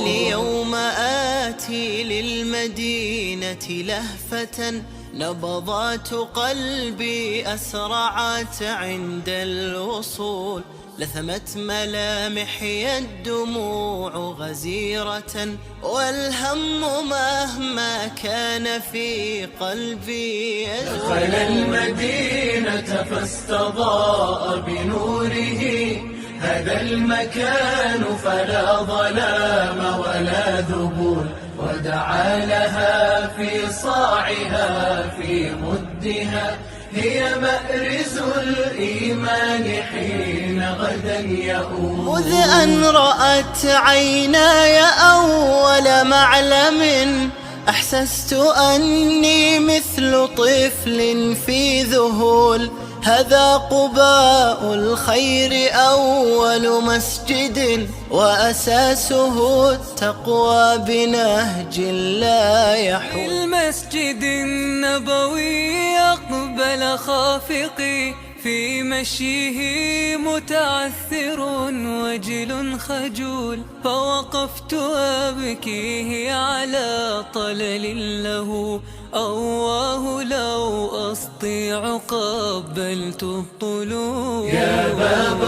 اليوم آتي للمدينة لهفة، نبضات قلبي أسرعت عند الوصول، لثمت ملامحي الدموع غزيرة، والهم مهما كان في قلبي يزول. دخل المدينة فاستضاء بنوره هذا المكان، فلا ظلام ولا ذبول، ودعا لها في صاعها في مدها، هي مأرز الإيمان حين غدا يؤول. مذ أن رأت عيناي أول معلم، أحسست أني مثل طفل في ذهول، هذا قباء الخير أول مسجد، وأساسه التقوى بنهج لا يحول. المسجد النبوي أقبل خافقي، في مشيه متعثر وجل خجول، فوقفت أبكيه على طلل له، أواه لو أسطيع قبلت الطلول. يا باب